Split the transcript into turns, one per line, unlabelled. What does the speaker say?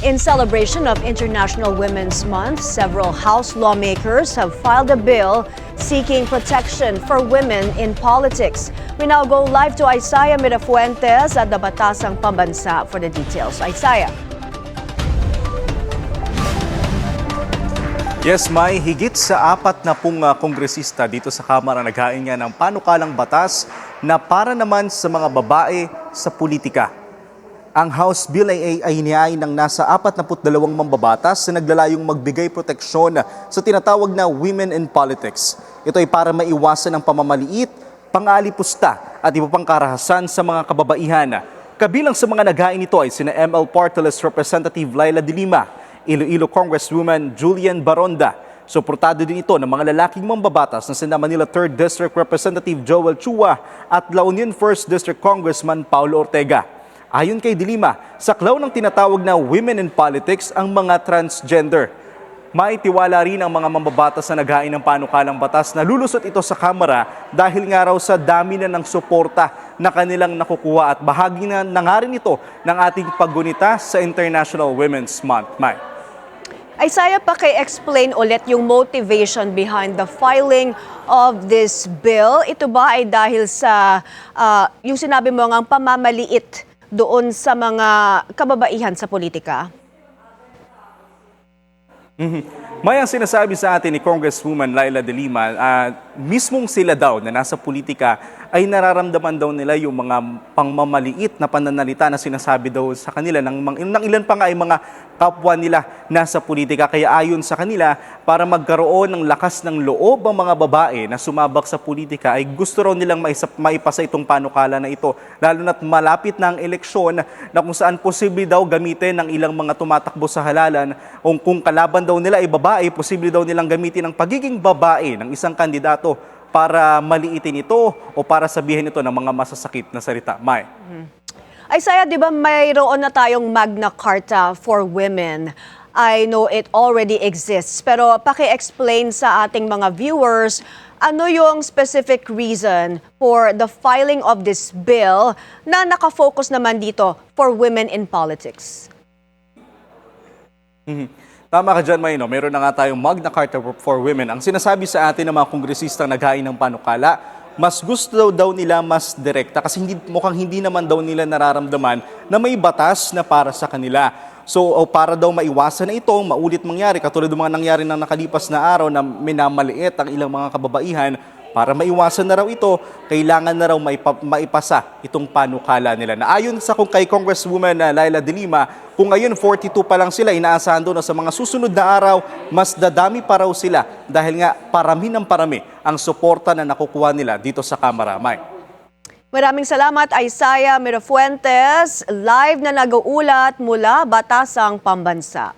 In celebration of International Women's Month, several House lawmakers have filed a bill seeking protection for women in politics. We now go live to Isaiah Mirafuentes at the Batasang Pambansa for the details. Isaiah.
Yes, may higit sa 40 kongresista dito sa Kamara naghain nga ng panukalang batas na para naman sa mga babae sa politika. Ang House Bill ay hinihain ng nasa 42 mambabatas na naglalayong magbigay proteksyon sa tinatawag na women in politics. Ito ay para maiwasan ang pamamaliit, pang-aalipusta at iba pang karahasan sa mga kababaihan. Kabilang sa mga naghain nito ay sina ML Party List Representative Laila de Lima, Iloilo Congresswoman Julian Baronda. Suportado din ito ng mga lalaking mambabatas na sina Manila 3rd District Representative Joel Chua at La Union 1st District Congressman Paulo Ortega. Ayon kay de Lima, saklaw ng tinatawag na women in politics ang mga transgender. Maitiwala rin ang mga mambabatas na naghain ng panukalang batas na lulusot ito sa Kamara dahil nga raw sa dami na ng suporta na kanilang nakukuha at bahagi na nga rin ito ng ating paggunita sa International Women's Month. May.
Isaiah, paki-explain ulit yung motivation behind the filing of this bill. Ito ba ay dahil sa yung sinabi mo ngang pamamaliit doon sa mga kababaihan sa politika?
May ang sinasabi sa atin ni Congresswoman Laila de Lima, mismong sila daw na nasa politika ay nararamdaman daw nila yung mga pangmamaliit na pananalita na sinasabi daw sa kanila ng ilan pa nga ay mga kapwa nila nasa politika. Kaya ayon sa kanila, para magkaroon ng lakas ng loob ang mga babae na sumabak sa politika ay gusto raw nilang maipasa itong panukala na ito. Lalo na't malapit na ang eleksyon na kung saan posible daw gamitin ng ilang mga tumatakbo sa halalan o kung kalaban daw nila ay babae, posible daw nilang gamitin ang pagiging babae ng isang kandidato para maliitin ito o para sabihin ito ng mga masasakit na salita. May.
Isaiah, di ba mayroon na tayong Magna Carta for Women? I know it already exists, pero paki-explain sa ating mga viewers, ano yung specific reason for the filing of this bill na nakafocus naman dito for women in politics?
Tama ka dyan, May, no? Meron na nga tayong Magna Carta for Women. Ang sinasabi sa atin ng mga kongresistang naghain ng panukala, mas gusto daw nila mas direkta kasi mukhang hindi naman daw nila nararamdaman na may batas na para sa kanila. So para daw maiwasan na ito, maulit mangyari, katulad ng mga nangyari ng nakalipas na araw na minamaliit ang ilang mga kababaihan, para maiwasan na raw ito, kailangan na raw maipasa itong panukala nila. Na ayon sa kay Congresswoman Laila de Lima, kung ngayon 42 pa lang sila, inaasahan doon na sa mga susunod na araw, mas dadami pa raw sila dahil nga parami ng parami ang suporta na nakukuha nila dito sa Kamara. May.
Maraming salamat, Isaiah Mirafuentes, live na nag-uulat mula Batasang Pambansa.